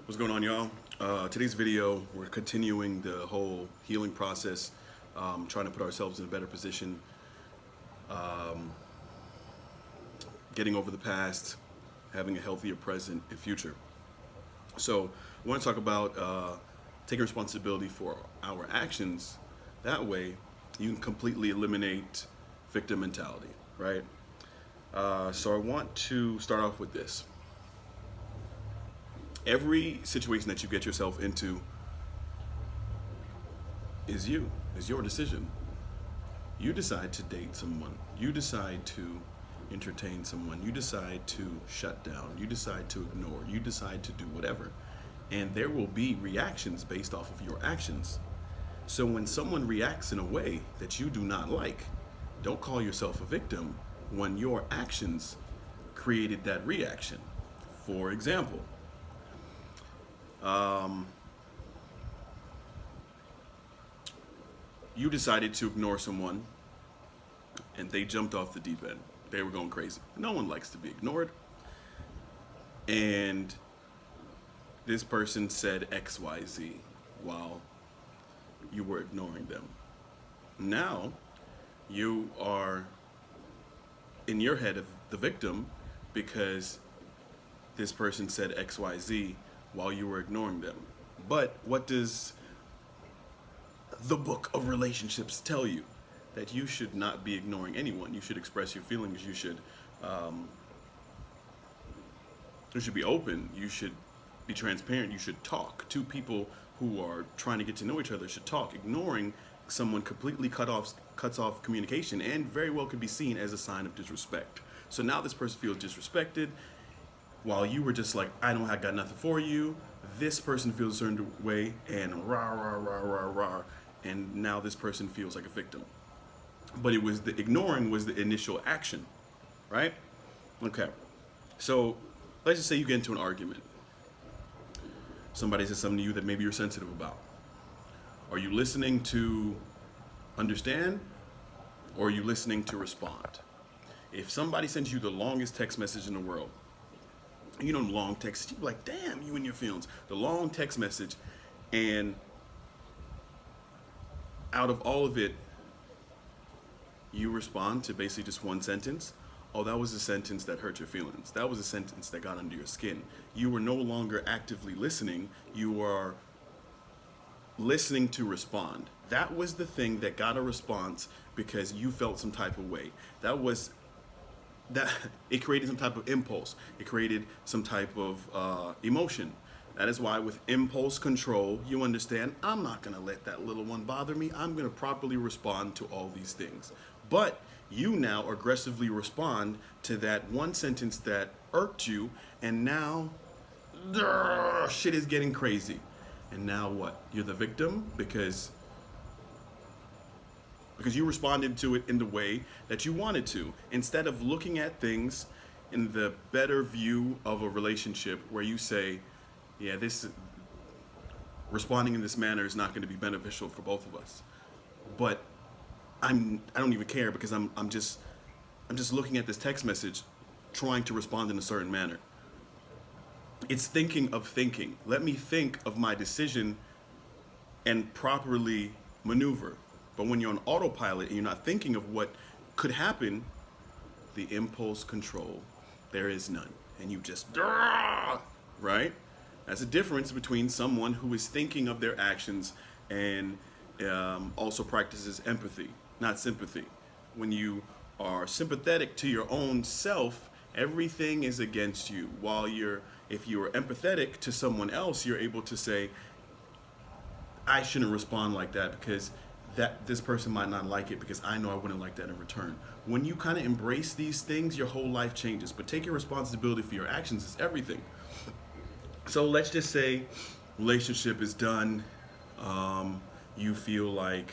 What's going on, y'all? Today's video, we're continuing the whole healing process, trying to put ourselves in a better position, getting over the past, having a healthier present and future. So I want to talk about taking responsibility for our actions. That way, you can completely eliminate victim mentality, right? So I want to start off with this. Every situation that you get yourself into is your decision. You decide to date someone. You decide to entertain someone. You decide to shut down. You decide to ignore. You decide to do whatever. And there will be reactions based off of your actions. So when someone reacts in a way that you do not like, don't call yourself a victim when your actions created that reaction. For example, you decided to ignore someone and they jumped off the deep end. They were going crazy. No one likes to be ignored. And this person said XYZ while you were ignoring them. Now you are in your head of the victim because this person said XYZ while you were ignoring them. But what does the book of relationships tell you? That you should not be ignoring anyone. You should express your feelings. You should be open. You should be transparent. You should talk. Two people who are trying to get to know each other should talk. Ignoring someone completely cuts off communication and very well could be seen as a sign of disrespect. So now this person feels disrespected while you were just like, I got nothing for you. This person feels a certain way and rah, rah, rah, rah, rah. And now this person feels like a victim. But it was the ignoring was the initial action, right? Okay. So let's just say you get into an argument. Somebody says something to you that maybe you're sensitive about. Are you listening to understand or are you listening to respond? If somebody sends you the longest text message in the world, you know, long text, you're like, damn, you and your feelings. The long text message, and out of all of it, you respond to basically just one sentence. Oh, that was a sentence that hurt your feelings. That was a sentence that got under your skin. You were no longer actively listening. You are listening to respond. That was the thing that got a response because you felt some type of way. It created some type of impulse. It created some type of emotion. That is why with impulse control, you understand, I'm not going to let that little one bother me. I'm going to properly respond to all these things. But you now aggressively respond to that one sentence that irked you, and now shit is getting crazy. And now what? You're the victim because you responded to it in the way that you wanted to, instead of looking at things in the better view of a relationship where you say, yeah, this responding in this manner is not going to be beneficial for both of us. But I don't even care because I'm just looking at this text message trying to respond in a certain manner. It's thinking of thinking. Let me think of my decision and properly maneuver. But when you're on autopilot and you're not thinking of what could happen, the impulse control, there is none. And you just, right? That's a difference between someone who is thinking of their actions and also practices empathy, not sympathy. When you are sympathetic to your own self, everything is against you. While if you are empathetic to someone else, you're able to say, I shouldn't respond like that because this person might not like it because I know I wouldn't like that in return. When you kind of embrace these things, your whole life changes. But taking responsibility for your actions is everything. So let's just say relationship is done. You feel like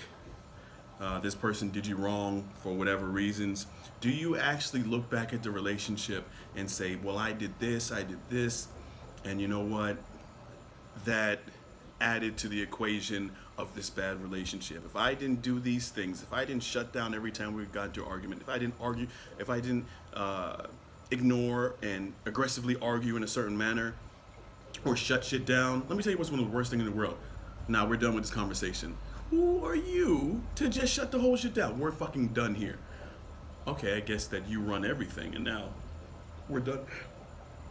this person did you wrong for whatever reasons. Do you actually look back at the relationship and say, well, I did this, and you know what? That added to the equation of this bad relationship. If I didn't do these things, if I didn't shut down every time we got into an argument, if I didn't argue, if I didn't ignore and aggressively argue in a certain manner, or shut shit down. Let me tell you what's one of the worst things in the world. Now we're done with this conversation. Who are you to just shut the whole shit down? We're fucking done here. Okay, I guess that you run everything, and now we're done.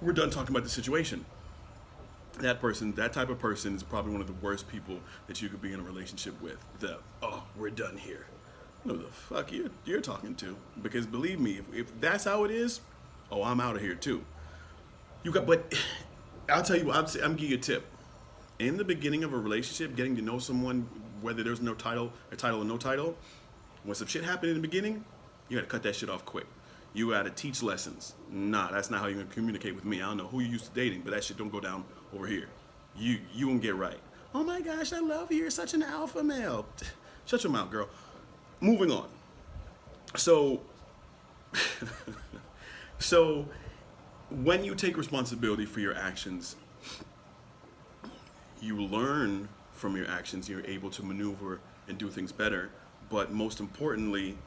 We're done talking about the situation. That person, that type of person, is probably one of the worst people that you could be in a relationship with. We're done here. Who the fuck you're talking to? Because believe me, if that's how it is, I'm out of here too. But I'll tell you what, I'm giving you a tip. In the beginning of a relationship, getting to know someone, whether there's no title or no title, when some shit happened in the beginning, you gotta cut that shit off quick. You gotta teach lessons. Nah, that's not how you're gonna communicate with me. I don't know who you used to dating, but that shit don't go down over here. You won't get right. Oh my gosh, I love you. You're such an alpha male. Shut your mouth, girl. Moving on. So, so when you take responsibility for your actions, you learn from your actions. You're able to maneuver and do things better. But most importantly,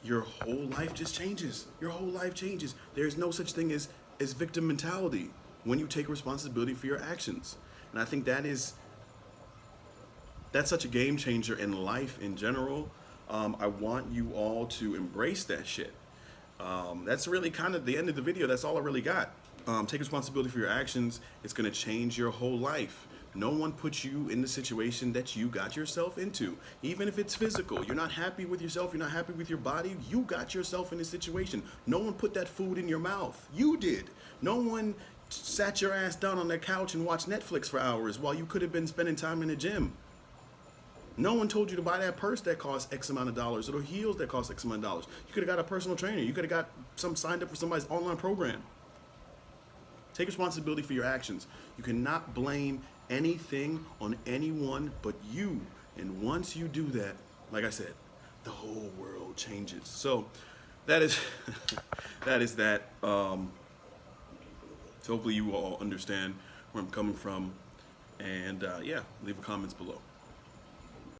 your whole life just changes. Your whole life changes. There's no such thing as victim mentality when you take responsibility for your actions. And I think that's such a game changer in life in general. I want you all to embrace that shit. That's really kind of the end of the video. That's all I really got. Take responsibility for your actions. It's going to change your whole life. No one puts you in the situation that you got yourself into. Even if it's physical, you're not happy with yourself, you're not happy with your body, you got yourself in this situation. No one put that food in your mouth. You did. No one sat your ass down on that couch and watched Netflix for hours while you could have been spending time in the gym. No one told you to buy that purse that costs X amount of dollars or the heels that cost X amount of dollars. You could have got a personal trainer. You could have got signed up for somebody's online program. Take responsibility for your actions. You cannot blame anything on anyone but you. And once you do that, like I said, the whole world changes. So that is that. So hopefully you all understand where I'm coming from. And leave comments below.